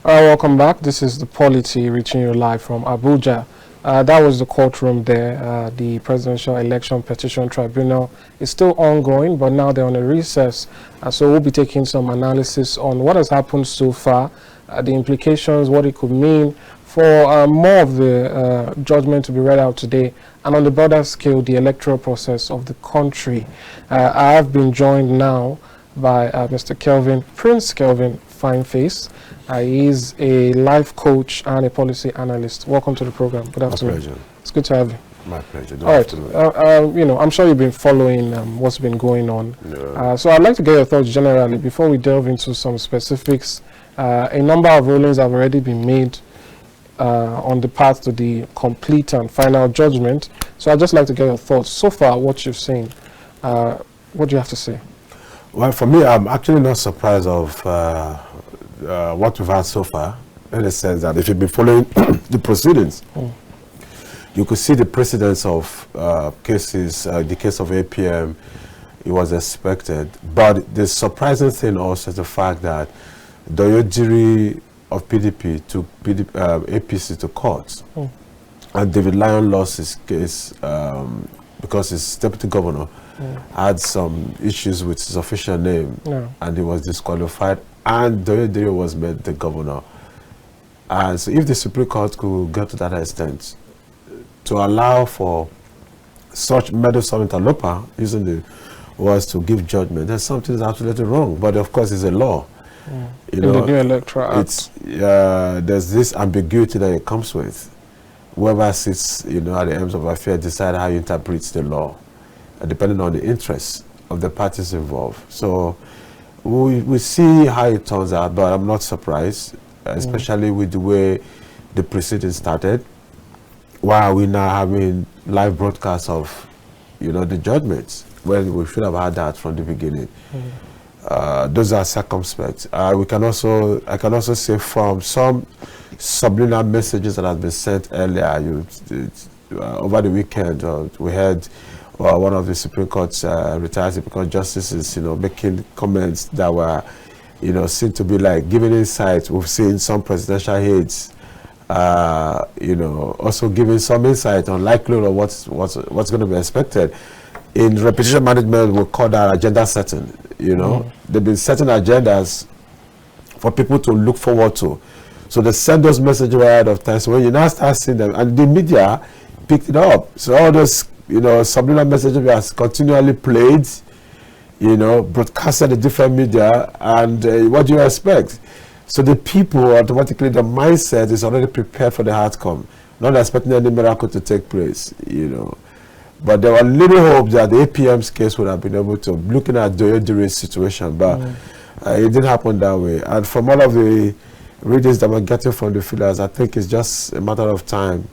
Welcome back. This is the Polity reaching you live from Abuja. That was the courtroom there. The Presidential Election Petition Tribunal is still ongoing, but now they're on a recess. So we'll be taking some analysis on what has happened so far, the implications, what it could mean for more of the judgment to be read out today, and on the broader scale, the electoral process of the country. I have been joined now by Mr. Prince Kelvin Fineface. He is a life coach and a policy analyst. Welcome to the program. Good afternoon. My pleasure. It's good to have you. My pleasure. All right. I'm sure you've been following what's been going on. Yeah. So I'd like to get your thoughts generally before we delve into some specifics. A number of rulings have already been made on the path to the complete and final judgment. So I'd just like to get your thoughts. So far, what you've seen, what do you have to say? Well, for me, I'm actually not surprised of what we've had so far, in the sense that if you've been following the proceedings, you could see the precedence of cases, the case of APM, it was expected. But the surprising thing also is the fact that the Oyodiri of PDP took APC to court. And David Lyon lost his case because his deputy governor had some issues with his official name, and he was disqualified, and Oyodiri was made the governor. And so if the Supreme Court could get to that extent, to allow for such meddlesome interloper, using the words to give judgment, then something is absolutely wrong. But of course, it's a law. You know, the new Electoral Act. There's this ambiguity that it comes with. Whoever sits, at the ends of affairs decide how you interpret the law, depending on the interests of the parties involved. So we see how it turns out, but I'm not surprised, especially with the way the proceedings started. Why are we now having live broadcasts of, the judgments, when we should have had that from the beginning? Those are circumspect. I can also say from some subliminal messages that have been sent earlier, over the weekend, we heard one of the Supreme Court's retired Supreme Court justices, making comments that were, seem to be like giving insight. We've seen some presidential aides, also giving some insight on likelihood of what's going to be expected. In repetition management, we call that agenda setting. They've been setting agendas for people to look forward to. So they send those messages ahead of time. So when you now start seeing them, and the media picked it up. So all those, subliminal messages were continually played, broadcasted to different media, and what do you expect? So the people, automatically, the mindset is already prepared for the outcome, not expecting any miracle to take place, But there was little hope that the APM's case would have been able to, looking at the Oyodiri's situation, but it didn't happen that way. And from all of the readings that we're getting from the feelers, I think it's just a matter of time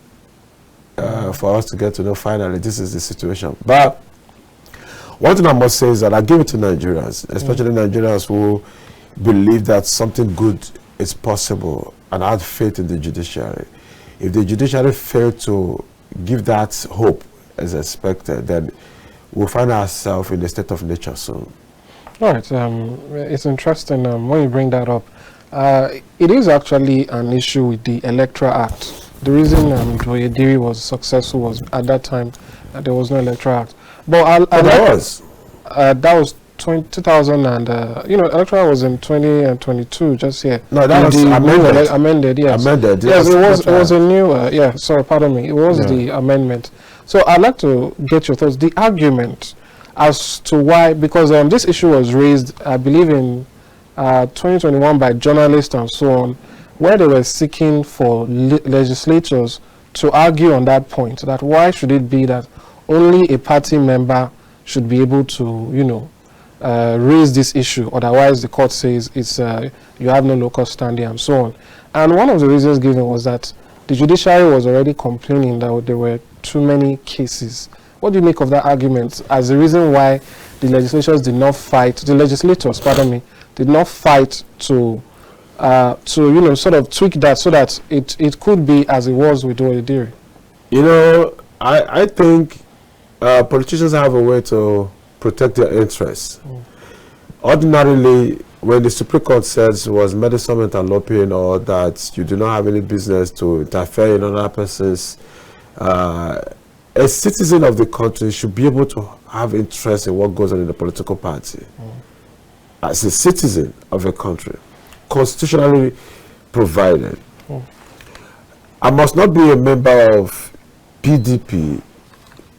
for us to get to know finally this is the situation. But one thing I must say is that I give it to Nigerians, especially Nigerians who believe that something good is possible and have faith in the judiciary. If the judiciary fail to give that hope as expected, then we'll find ourselves in a state of nature soon. All right. It's interesting when you bring that up. It is actually an issue with the Electoral Act. The reason Oyodiri was successful was at that time there was no Electoral Act. But that was 2000 and Electoral was in 2022 just here. No, that was amended. Amended, yes. Amended. Yes, it was a new. Sorry, pardon me. It was the amendment. So I'd like to get your thoughts. The argument as to why, because this issue was raised, I believe, in 2021 by journalists and so on, where they were seeking for legislators to argue on that point, that why should it be that only a party member should be able to, raise this issue, otherwise the court says it's you have no local standing and so on. And one of the reasons given was that the judiciary was already complaining that there were too many cases. What do you make of that argument as the reason why the legislators did not fight, the legislators, pardon me, did not fight to sort of tweak that so that it could be as it was with Oyodiri? I think politicians have a way to protect their interests. Ordinarily, when the Supreme Court says was meddlesome interloping, or that you do not have any business to interfere in another person's, a citizen of the country should be able to have interest in what goes on in the political party. As a citizen of a country, constitutionally provided. I must not be a member of PDP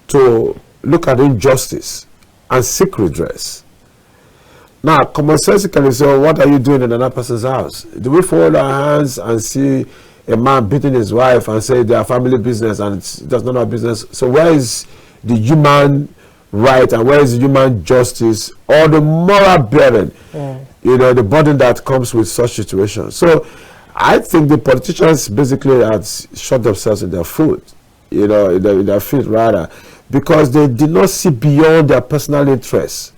to look at injustice and seek redress. Now, commonsensically, so what are you doing in another person's house? Do we fold our hands and see a man beating his wife and say they are family business and it's just not our business? So where is the human right and where is the human justice or the moral burden, you know, the burden that comes with such situations? So I think the politicians basically had shot themselves in their foot, you know, in their feet rather, because they did not see beyond their personal interests.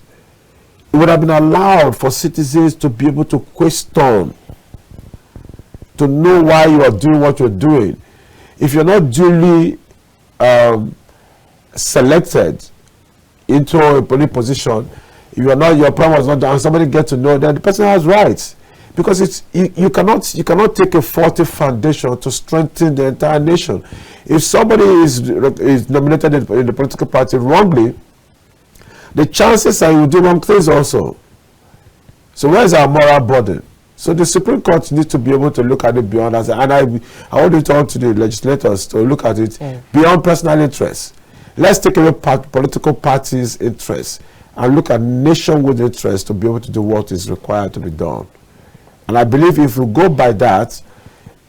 It would have been allowed for citizens to be able to question, to know why you are doing what you're doing. If you're not duly selected into a political position, if you're not, your plan was not done, somebody get to know that the person has rights, because it's you cannot take a faulty foundation to strengthen the entire nation. If somebody is nominated in the political party wrongly, the chances are you do wrong things also. So where's our moral burden? So the Supreme Court needs to be able to look at it beyond us, and I want to talk to the legislators to look at it beyond personal interests. Let's take away political parties' interests and look at nation-wide interests to be able to do what is required to be done. And I believe if we go by that,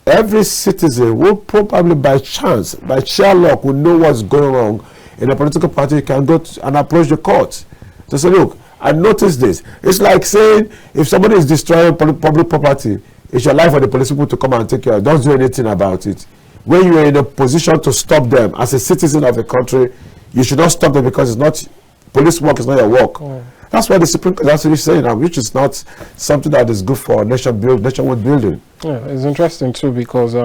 every citizen will probably by chance, by sheer luck, will know what's going wrong in a political party. Can go and approach the court to say, look, I noticed this. It's like saying if somebody is destroying public property, it's your life for the police people to come and take care of. Don't do anything about it. When you are in a position to stop them as a citizen of the country, you should not stop them, because it's not police work, is not your work. That's what the Supreme Court is actually saying now, which is not something that is good for nationwide building. Yeah, it's interesting too, because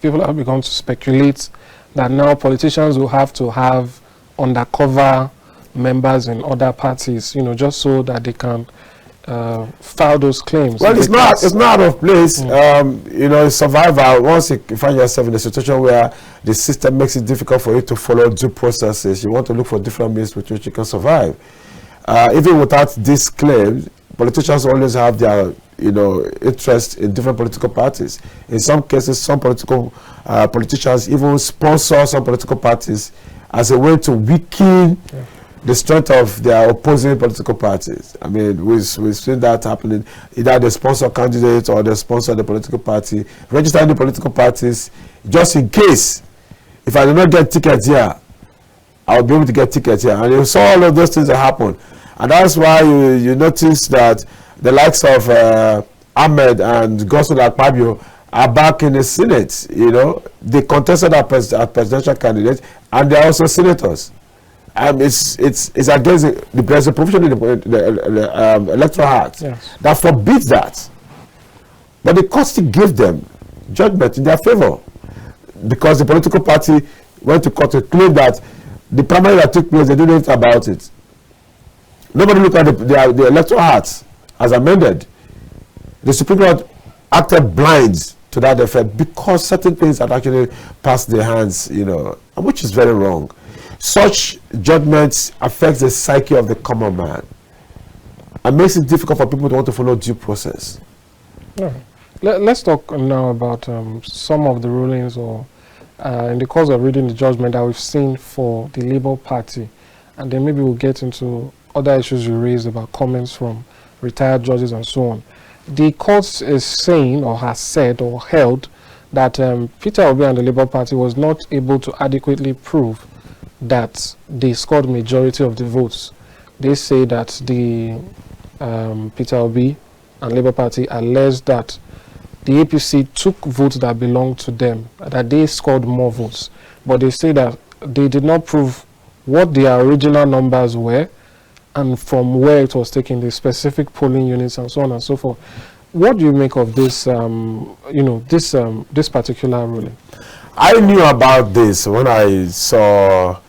people have begun to speculate that now politicians will have to have undercover members in other parties, you know, just so that they can file those claims. Well, it's not out of place. You know, survival, once you find yourself in a situation where the system makes it difficult for you to follow due processes, you want to look for different means with which you can survive. Even without this claim, politicians always have their, you know, interest in different political parties. In some cases, some politicians even sponsor some political parties as a way to weaken the strength of their opposing political parties. I mean, we've seen that happening. Either they sponsor candidates or they sponsor the political party, register in the political parties, just in case, if I do not get tickets here, I'll be able to get tickets here. And you saw all of those things that happen. And that's why you notice that the likes of Ahmed and Godswill Akpabio are back in the Senate. You know, they contested as presidential candidates, and they're also senators. It's against there's a provision in the Electoral Act that forbids that. But the court still gave them judgment in their favor, because the political party went to court to claim that the primary that took place, they didn't know anything about it. Nobody looked at the Electoral Act as amended. The Supreme Court acted blind to that effect because certain things had actually passed their hands, you know, which is very wrong. Such judgments affect the psyche of the common man and makes it difficult for people to want to follow due process. Let's talk now about some of the rulings or in the course of reading the judgment that we've seen for the Labour Party, and then maybe we'll get into other issues you raised about comments from retired judges and so on. The court is saying, or has said or held, that Peter Obi and the Labour Party was not able to adequately prove that they scored majority of the votes. They say that the Peter Obi and Labour Party alleged that the APC took votes that belonged to them, that they scored more votes. But they say that they did not prove what their original numbers were and from where it was taken, the specific polling units and so on and so forth. What do you make of this, you know, this particular ruling? I knew about this when I saw,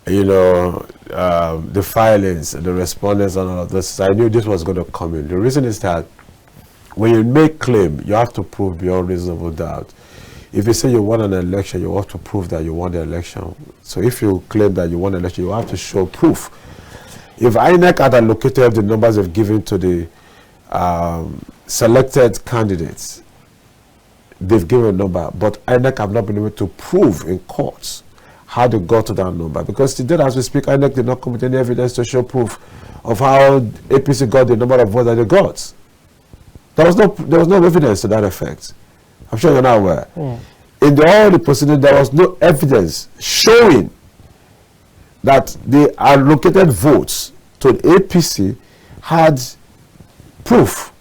you know, the filings, the respondents and all of this. I knew this was going to come in. The reason is that when you make claim, you have to prove beyond reasonable doubt. If you say you won an election, you have to prove that you won the election. So if you claim that you won the election, you have to show proof. If INEC had allocated the numbers they've given to the selected candidates, they've given a number, but INEC have not been able to prove in courts how they got to that number. Because today, as we speak, INEC did not come with any evidence to show proof of how APC got the number of votes that they got. There was no evidence to that effect. I'm sure you're not aware. In all the proceedings, there was no evidence showing that the allocated votes to the APC had proof.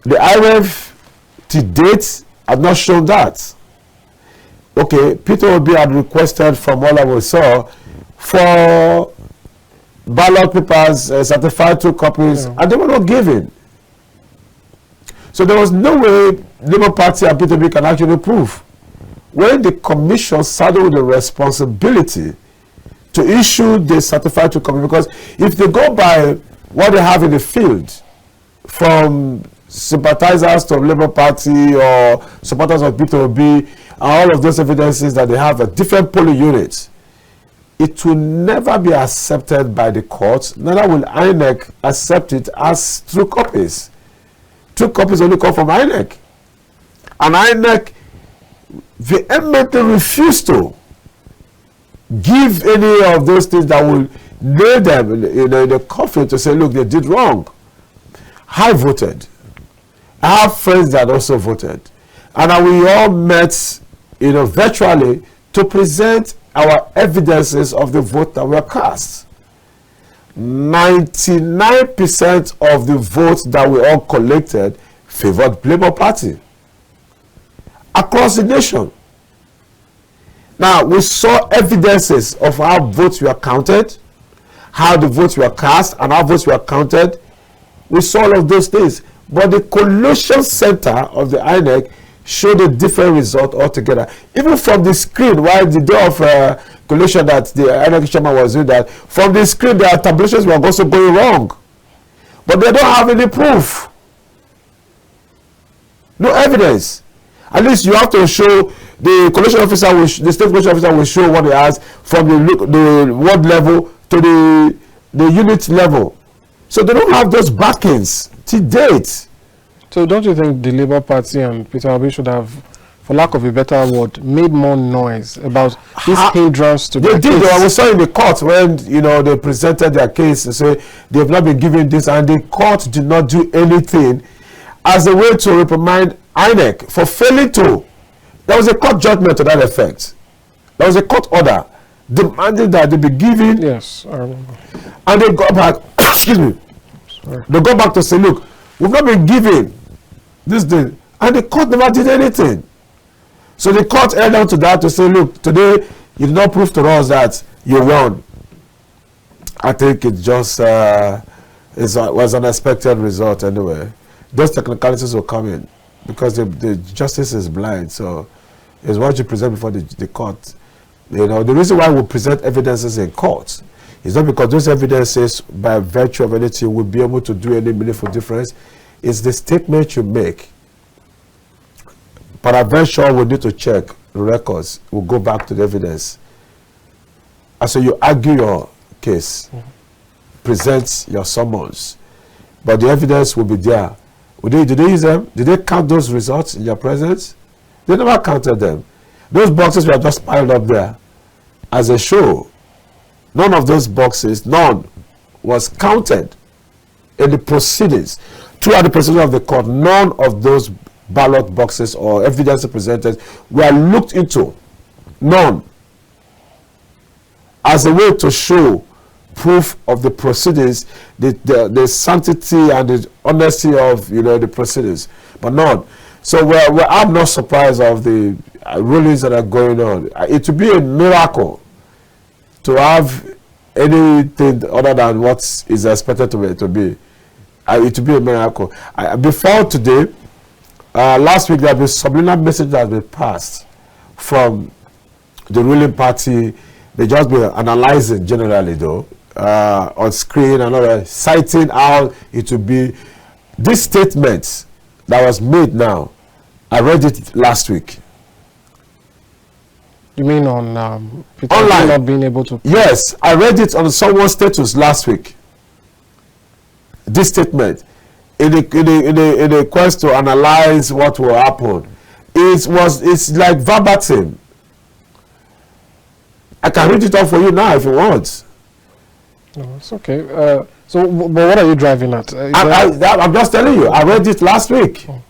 The IRF to date had not shown that. Okay, Peter Obi had requested from all that we saw for ballot papers certified 2 copies, and they were not given. So there was no way Labour Party and Peter Obi can actually prove. When the commission saddled with the responsibility to issue the certified 2 copies, because if they go by what they have in the field from sympathizers to Labour Party or supporters of Peter Obi, and all of those evidences that they have at different polling units, it will never be accepted by the courts. Neither will INEC accept it as 2 copies. 2 copies only come from INEC. And INEC vehemently refused to give any of those things that will nail them in the coffin to say, look, they did wrong. I voted. I have friends that also voted. And we all met, virtually to present our evidences of the vote that were cast. 99% of the votes that we all collected favored Labour Party across the nation. Now, we saw evidences of how votes were counted, how the votes were cast, and how votes were counted. We saw all of those things. But the collation center of the INEC showed a different result altogether. Even from the screen, while the day of collation that the INEC chairman was doing that, from the screen, their tabulations were also going wrong. But they don't have any proof. No evidence. At least you have to show the collation officer, the state collation officer will show what he has from the ward level to the unit level. So they don't have those backings to date. So don't you think the Labour Party and Peter Obi should have, for lack of a better word, made more noise about this hindrance to they did. I was saw in the court when they presented their case and say they have not been given this, and the court did not do anything as a way to reprimand INEC for failing to. There was a court judgment to that effect. There was a court order demanding that they be given. Yes, I remember. And they got back. Excuse me. Sorry. They got back to say, look, we've not been given this thing, and the court never did anything. So the court held on to that to say, look, today you did not prove to us that you won. I think it just was an unexpected result anyway. Those technicalities will come in because the justice is blind. So it's what you present before the court. The reason why we present evidences in court is not because those evidences, by virtue of anything, will be able to do any meaningful difference. It's the statement you make. Peradventure, we need to check the records. We'll go back to the evidence. And so you argue your case, present your summons, but the evidence will be there. Did they use them? Did they count those results in your presence? They never counted them. Those boxes were just piled up there as a show. None of those boxes, none, was counted in the proceedings. Throughout the proceedings of the court, none of those ballot boxes or evidence presented were looked into. None. As a way to show proof of the proceedings, the sanctity and the honesty of the proceedings, but none. So I'm not surprised of the rulings that are going on. It would be a miracle to have anything other than what is expected to be. It would be a miracle. Before today, last week there was a subliminal message that has been passed from the ruling party. They just been analyzing generally though on screen and all that, citing how it would be. These statements that was made now. I read it last week. You mean on online, not being able to? Yes, I read it on someone's status last week. This statement, in a quest to analyze what will happen, it's like verbatim. I can read it off for you now if you want. No, it's okay. So, but what are you driving at? I'm just telling you. I read it last week. Oh.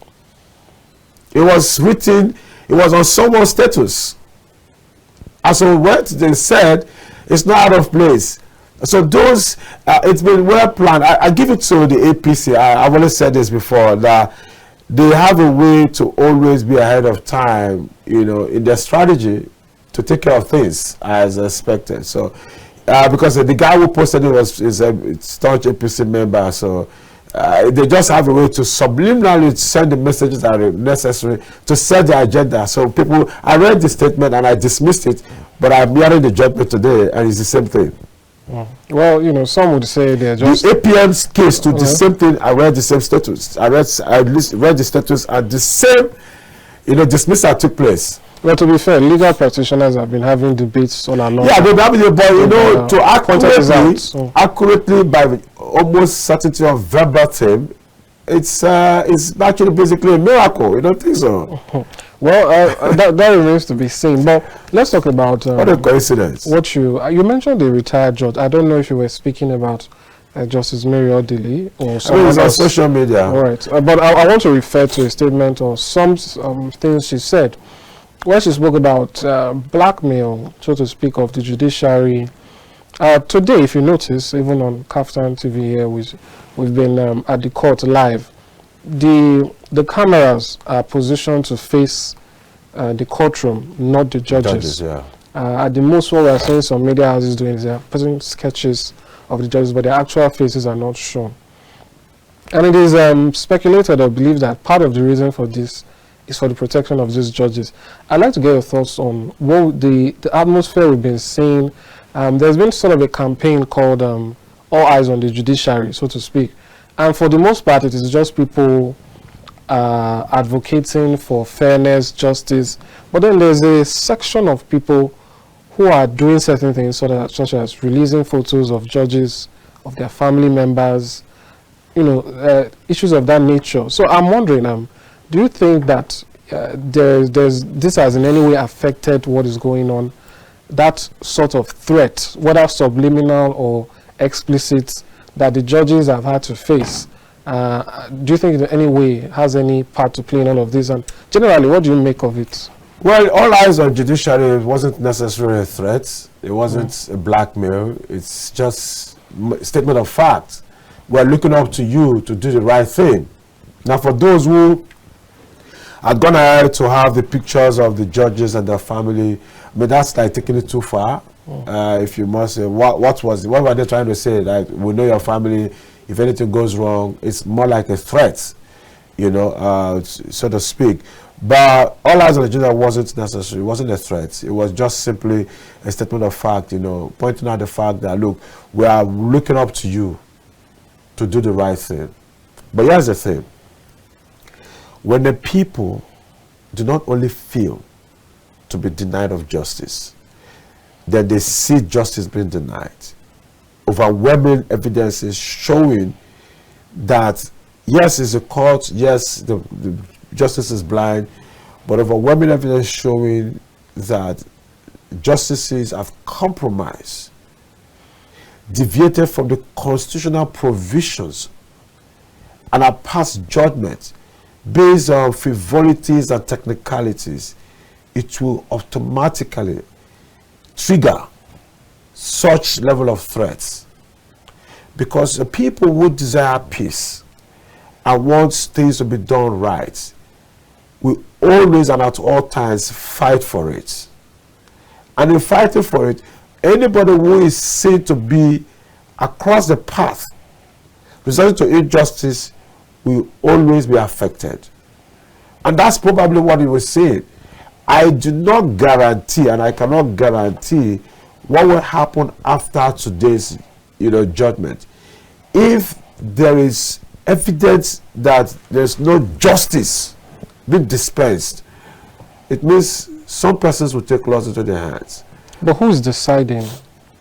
It was written. It was on someone's status. And so what they said is not out of place. So those, it's been well planned. I give it to the APC. I've always said this before, that they have a way to always be ahead of time, you know, in their strategy to take care of things as expected. So, because the guy who posted it is a staunch APC member, so they just have a way to subliminally send the messages that are necessary to set the agenda. So people, I read the statement and I dismissed it, but I'm hearing the judgment today, and it's the same thing. Well, you know, some would say they're just the APM's case to the same thing. I read the same status. I read the status, and the same, you know, dismissal took place. Well, to be fair, legal practitioners have been having debates on and on. Yeah, they've been having, but you know, to accurately by almost certainty of verbatim, it's actually basically a miracle. You don't think so? Well, that remains to be seen. But let's talk about what a coincidence. What you mentioned, the retired judge. I don't know if you were speaking about Justice Mary Odili or someone else on social media. All right, but I want to refer to a statement or some things she said, where she spoke about blackmail, so to speak, of the judiciary. Today, if you notice, even on KAFTAN TV here, we've been at the court live. The cameras are positioned to face the courtroom, not the judges. Yeah. At the most, what we're seeing some media houses doing is they're putting sketches of the judges, but their actual faces are not shown. And it is speculated or believed that part of the reason for this is for the protection of these judges. I'd like to get your thoughts on what the atmosphere we've been seeing. There's been sort of a campaign called All Eyes on the Judiciary, so to speak. And for the most part, it is just people advocating for fairness, justice. But then there's a section of people who are doing certain things, such as releasing photos of judges, of their family members, you know, issues of that nature. So I'm wondering, do you think that this has in any way affected what is going on? That sort of threat, whether subliminal or explicit, that the judges have had to face, do you think in any way has any part to play in all of this? And generally, what do you make of it? Well, All Eyes on Judiciary wasn't necessarily a threat. It wasn't a blackmail. It's just a statement of fact. We're looking up to you to do the right thing. Now, for those who are going to have the pictures of the judges and their family, but that's like taking it too far. If you must say, what were they trying to say? Like, we know your family. If anything goes wrong, it's more like a threat, you know, so to speak. But All Eyes on the Judiciary wasn't necessary. It wasn't a threat. It was just simply a statement of fact, you know, pointing out the fact that, look, we are looking up to you to do the right thing. But here's the thing. When the people do not only feel to be denied of justice, then they see justice being denied. Overwhelming evidence is showing that, yes, it's a court, yes, the justice is blind, but overwhelming evidence showing that justices have compromised, deviated from the constitutional provisions, and have passed judgment based on frivolities and technicalities. It will automatically trigger such level of threats, because the people who desire peace and want things to be done right will always and at all times fight for it. And in fighting for it, anybody who is seen to be across the path resulting to injustice will always be affected. And that's probably what he was saying. I do not guarantee, and I cannot guarantee what will happen after today's, you know, judgment. If there is evidence that there's no justice being dispensed, it means some persons will take laws into their hands. But who is deciding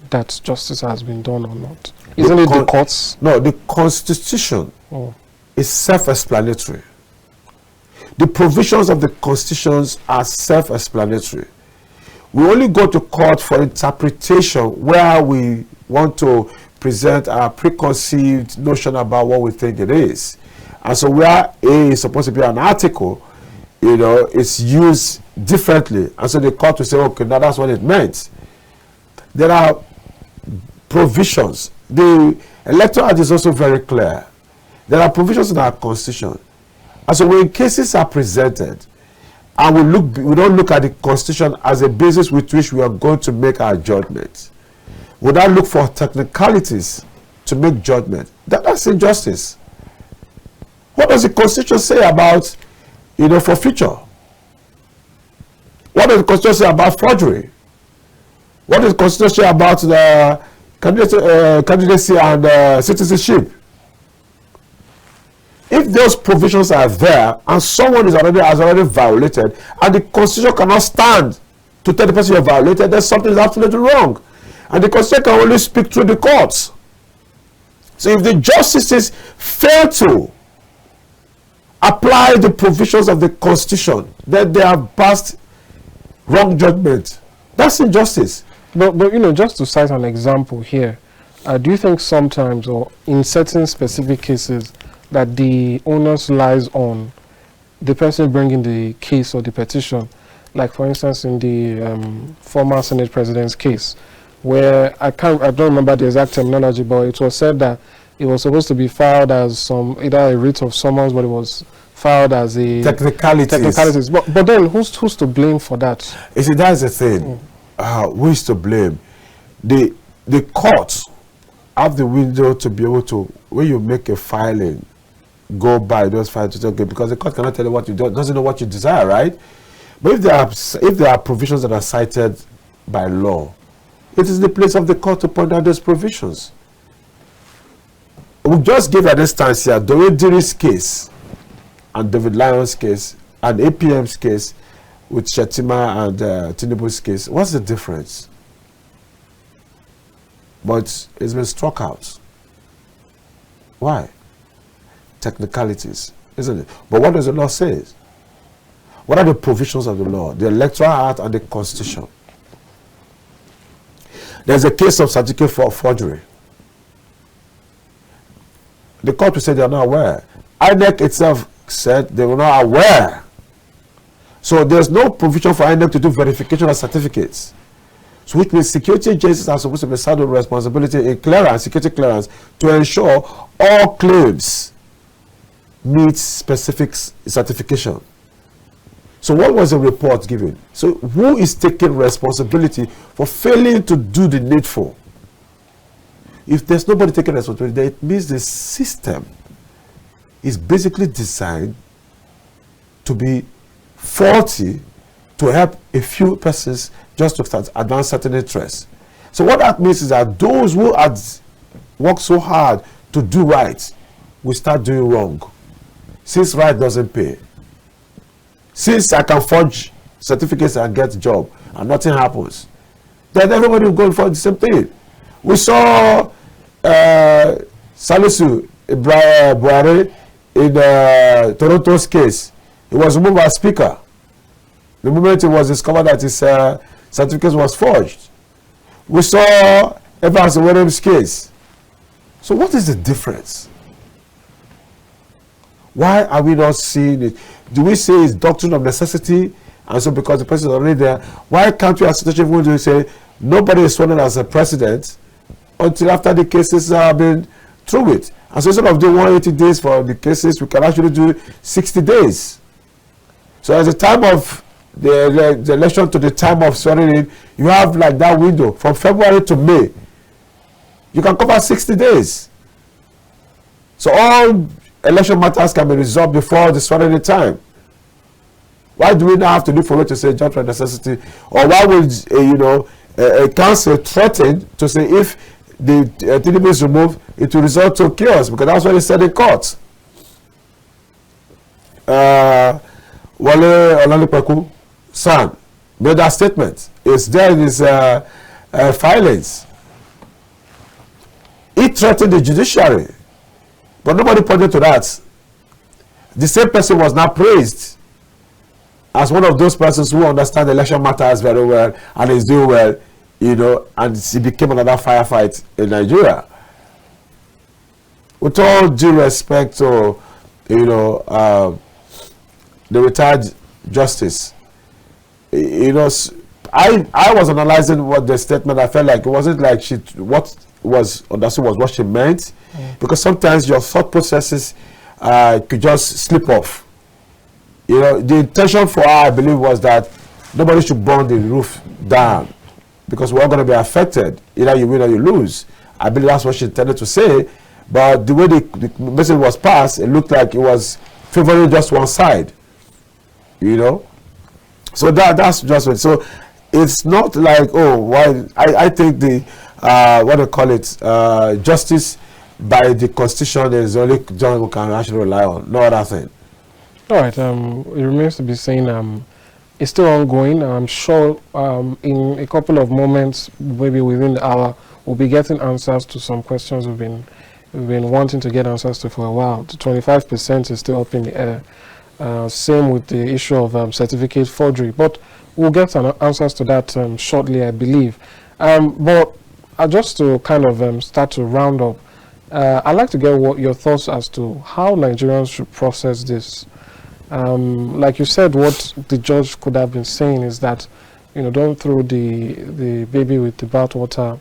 that justice has been done or not? Isn't it the courts? No, the Constitution is self-explanatory. The provisions of the Constitutions are self-explanatory. We only go to court for interpretation where we want to present our preconceived notion about what we think it is. And so where A is supposed to be an article, you know, it's used differently. And so the court will say, okay, now that's what it meant. There are provisions. The Electoral Act is also very clear. There are provisions in our Constitution. And so when cases are presented, and we don't look at the Constitution as a basis with which we are going to make our judgment. We don't look for technicalities to make judgment. That's injustice. What does the Constitution say about, you know, forfeiture? What does the Constitution say about forgery? What does the Constitution say about the candidacy and citizenship? If those provisions are there and someone has already violated, and the Constitution cannot stand to tell the person you have violated, then something is absolutely wrong. And the Constitution can only speak through the courts. So if the justices fail to apply the provisions of the Constitution, then they have passed wrong judgment. That's injustice. But you know, just to cite an example here, do you think sometimes, or in certain specific cases, that the onus lies on the person bringing the case or the petition? Like, for instance, in the former Senate President's case, where I don't remember the exact terminology, but it was said that it was supposed to be filed as either a writ of summons, but it was filed as a technicalities. But then who's to blame for that? You see, that's the thing. Who is to blame? The courts have the window to be able to, when you make a filing, go by those files to okay, because the court cannot tell you what you do, doesn't know what you desire, right? But if there are provisions that are cited by law, it is the place of the court to point out those provisions. We just give an instance here, Dori's case and David Lyon's case and APM's case with Shetima and Tinubu's case. What's the difference? But it's been struck out. Why? Technicalities, isn't it? But what does the law say? What are the provisions of the law? The Electoral Act and the Constitution. There's a case of certificate for forgery. The court will say they are not aware. INEC itself said they were not aware. So there's no provision for INEC to do verification of certificates. So which means security agencies are supposed to be saddled with responsibility in clearance, security clearance, to ensure all claims meet specific certification. So what was the report given? So who is taking responsibility for failing to do the needful? If there's nobody taking responsibility, then it means the system is basically designed to be faulty to help a few persons just to advance certain interests. So what that means is that those who had worked so hard to do right will start doing wrong. Since right doesn't pay. Since I can forge certificates and get a job and nothing happens, then everybody will go for the same thing. We saw Salisu Buhari in Toronto's case. He was removed as speaker. The moment it was discovered that his certificate was forged. We saw Evans Williams' case. So what is the difference? Why are we not seeing it? Do we say it's doctrine of necessity? And so because the person is already there, why can't we as a situation say nobody is sworn in as a president until after the cases have been through with? And so instead of doing 180 days for the cases, we can actually do 60 days. So at the time of the election to the time of swearing in, you have like that window from February to May. You can cover 60 days. So all election matters can be resolved before the swearing in time. Why do we now have to look for it to say judgment necessity? Or why would a council threaten to say if the Tinubu is removed, it will result to chaos, because that's what he said in court. Wale Olanipeku son made that statement. It's there in his filings. He threatened the judiciary, but nobody pointed to that. The same person was now praised as one of those persons who understand election matters very well and is doing well, you know, and it became another firefight in Nigeria. With all due respect to, you know, the retired justice, you know, I was analyzing what the statement. I felt like it wasn't like what was understood was what she meant, because sometimes your thought processes could just slip off. You know, the intention for her, I believe, was that nobody should burn the roof down because we're all going to be affected. Either you win or you lose. I believe that's what she intended to say. But the way the message was passed, it looked like it was favoring just one side. You know, so that's just it. So it's not like, oh, why? I think the what do you call it? Justice by the Constitution is the only John who can actually rely on. No other thing. All right. It remains to be seen. It's still ongoing. I'm sure in a couple of moments, maybe within the hour, we'll be getting answers to some questions we've been wanting to get answers to for a while. The 25% is still up in the air. Same with the issue of certificate forgery, but we'll get answers to that shortly, I believe. But just to kind of start to round up, I'd like to get your thoughts as to how Nigerians should process this. Like you said, what the judge could have been saying is that, you know, don't throw the baby with the bathwater.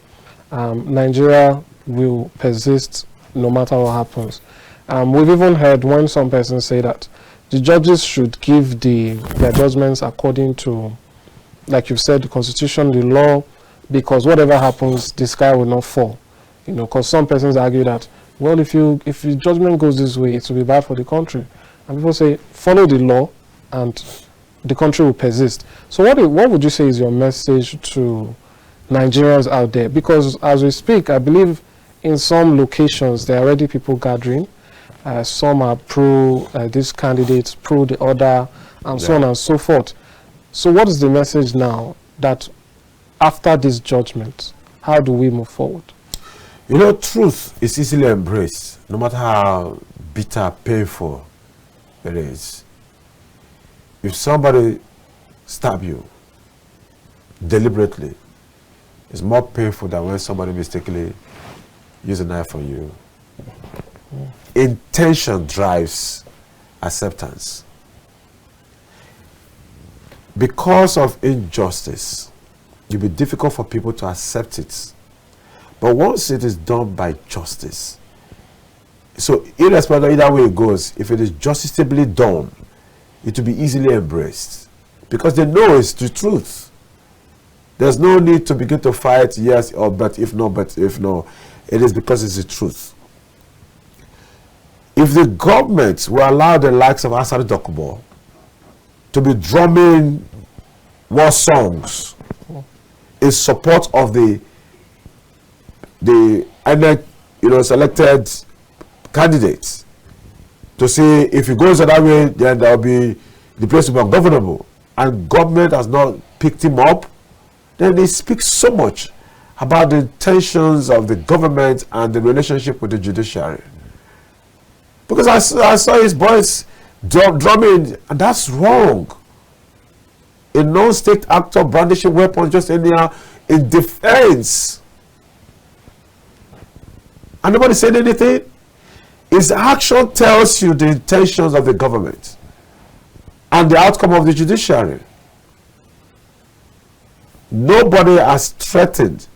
Nigeria will persist no matter what happens. We've even heard when some persons say that the judges should give their judgments according to, like you've said, the Constitution, the law, because whatever happens, the sky will not fall. You know, because some persons argue that, well, if the judgment goes this way, it will be bad for the country. And people say, follow the law, and the country will persist. So what would you say is your message to Nigerians out there? Because as we speak, I believe in some locations, there are already people gathering. Some are pro this candidate, pro the other, and so on and so forth. So what is the message now that after this judgment, how do we move forward? You know, truth is easily embraced, no matter how bitter, painful it is. If somebody stab you deliberately, it's more painful than when somebody mistakenly uses a knife on you. Intention drives acceptance. Because of injustice, it will be difficult for people to accept it. But once it is done by justice, so irrespective of either way it goes, if it is justicably done, it will be easily embraced. Because they know it's the truth. There's no need to begin to fight, yes, or but if no, but if no. It is because it's the truth. If the government will allow the likes of Asari Dokubo to be drumming war songs in support of the selected candidates, to say if it goes that way, then there will be the place will be ungovernable, and government has not picked him up, then they speak so much about the intentions of the government and the relationship with the judiciary. Because I saw his boys drumming, and that's wrong. A non-state actor brandishing weapons just anyhow in defense, and nobody said anything. His action tells you the intentions of the government and the outcome of the judiciary. Nobody has threatened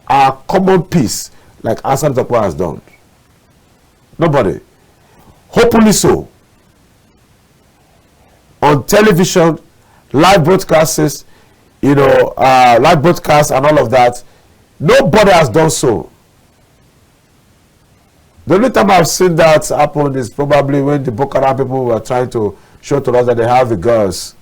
our common peace like Asad Zakwa has done. Nobody. Hopefully so. On television, live broadcasts, live broadcasts and all of that, nobody has done so. The only time I've seen that happen is probably when the Boko Haram people were trying to show to us that they have the girls,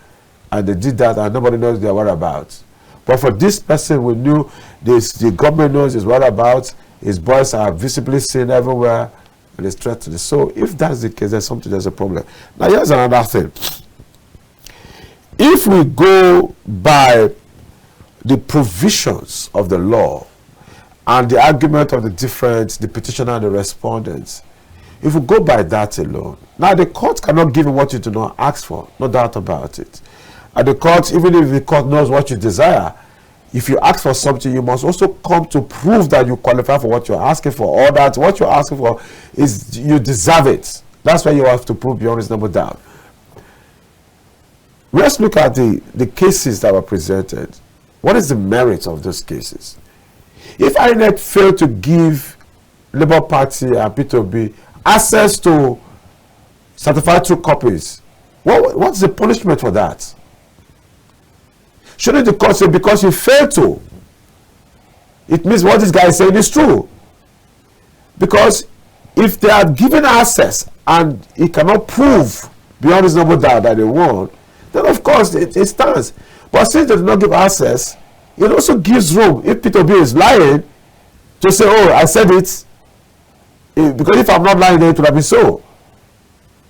and they did that and nobody knows their whereabouts. But for this person, we knew this, the government knows his whereabouts, his boys are visibly seen everywhere, and is threatened. So if that's the case, there's a problem. Now here's another thing. If we go by the provisions of the law and the argument of the petitioner and the respondents, if we go by that alone, now the court cannot give you what you do not ask for, no doubt about it. And the court, even if the court knows what you desire, if you ask for something, you must also come to prove that you qualify for what you're asking for, or that what you're asking for is you deserve it. That's why you have to prove beyond reasonable doubt. Let's look at the cases that were presented. What is the merit of those cases? If INEC failed to give Labour Party and P2B access to certified true copies, what's the punishment for that? Shouldn't the court say because you failed to, it means what this guy is saying is true? Because if they are given access and he cannot prove beyond reasonable doubt that they won, then of course it stands. But since they do not give access, it also gives room, if P2B is lying, to say, oh, I said it, because if I'm not lying, then it would have been so.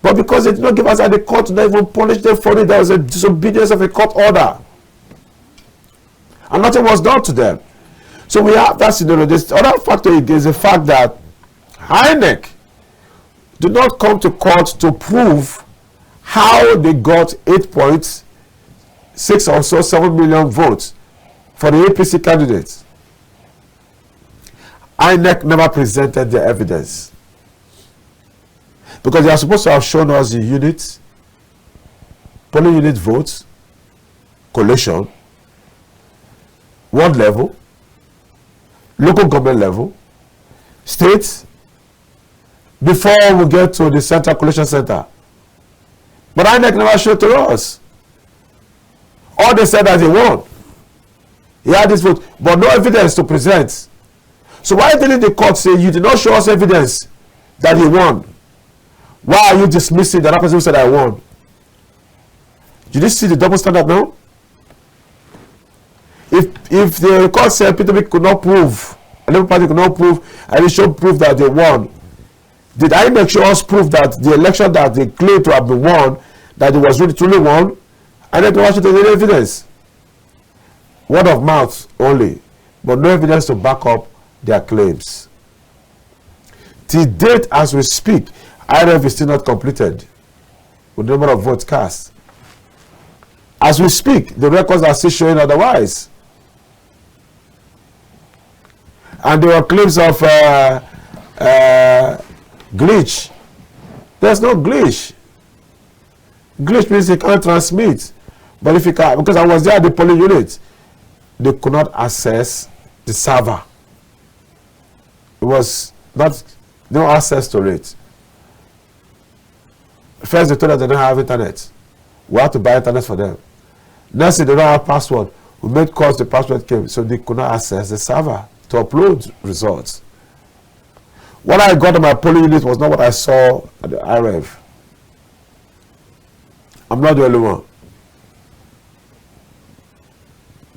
But because they did not give access, the court did not even punish them for it. There was a disobedience of a court order. And nothing was done to them. So we have that scenario. This other factor is the fact that INEC did not come to court to prove how they got 8.6 or so 7 million votes for the APC candidates. INEC never presented their evidence, because they are supposed to have shown us the units, polling unit votes, collation, ward level, local government level, states, before we get to the central collation center. But INEC never showed to us. All they said that they won. He had this vote, but no evidence to present. So why didn't the court say you did not show us evidence that he won? Why are you dismissing the other person who said I won? Did you see the double standard now? If the court said P2B could not prove, and Labour Party could not prove, and they showed proof that they won, did INEC show us proof that the election that they claimed to have been won, that it was really truly won? And then to watch it as evidence. Word of mouth only, but no evidence to back up their claims. Till date, as we speak, IRF is still not completed with the number of votes cast. As we speak, the records are still showing otherwise. And there were claims of glitch. There's no glitch. Glitch means you cannot transmit. But if you can, because I was there at the polling unit, they could not access the server. It was not, no access to it. First, they told us they don't have internet. We had to buy internet for them. Next, they don't have password. We made calls, the password came, so they could not access the server to upload results. What I got on my polling unit was not what I saw at the IRF. I'm not the only one.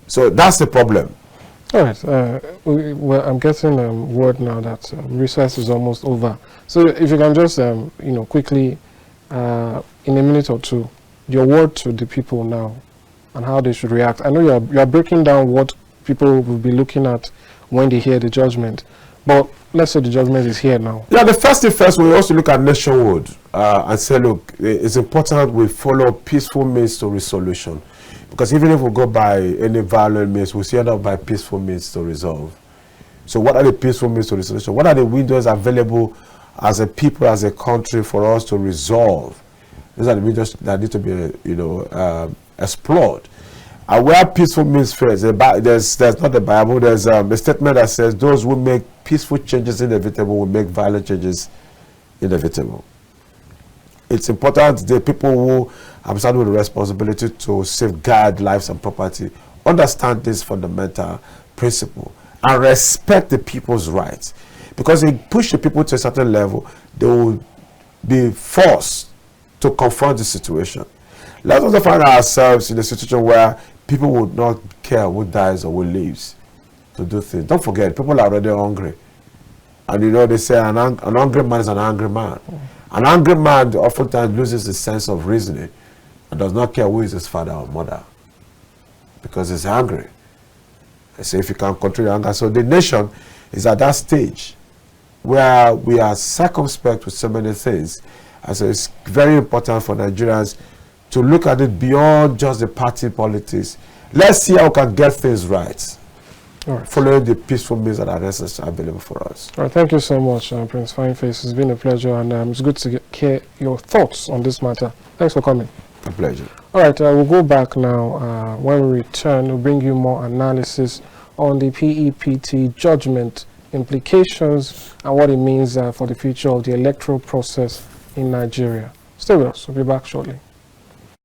So that's the problem. All right. Well, I'm getting word now that recess is almost over. So if you can just, quickly, in a minute or two, your word to the people now and how they should react. I know you are breaking down what people will be looking at when they hear the judgment, but let's say the judgment is here now. Yeah, the first thing first, we also look at nationwide and say, look, it's important we follow peaceful means to resolution. Because even if we go by any violent means, we still end up by peaceful means to resolve. So what are the peaceful means to resolution? What are the windows available as a people, as a country, for us to resolve? These are the windows that need to be, explored. And where peaceful means first, there's not the Bible, there's a statement that says those who make peaceful changes inevitable will make violent changes inevitable. It's important the people who have started with the responsibility to safeguard lives and property understand this fundamental principle and respect the people's rights. Because if you push the people to a certain level, they will be forced to confront the situation. Let us find ourselves in a situation where people would not care who dies or who lives to do things. Don't forget, people are already hungry. And you know, they say an angry man is an angry man. An angry man oftentimes loses the sense of reasoning and does not care who is his father or mother because he's angry. They say if you can control your anger. So the nation is at that stage where we are circumspect with so many things. And so it's very important for Nigerians to look at it beyond just the party politics. Let's see how we can get things right. Following the peaceful means that are necessary available for us. All right, thank you so much, Prince Fineface. It's been a pleasure, and it's good to hear your thoughts on this matter. Thanks for coming. A pleasure. All right, we'll go back now. When we return, we'll bring you more analysis on the PEPT judgment implications and what it means for the future of the electoral process in Nigeria. Stay with us. We'll be back shortly.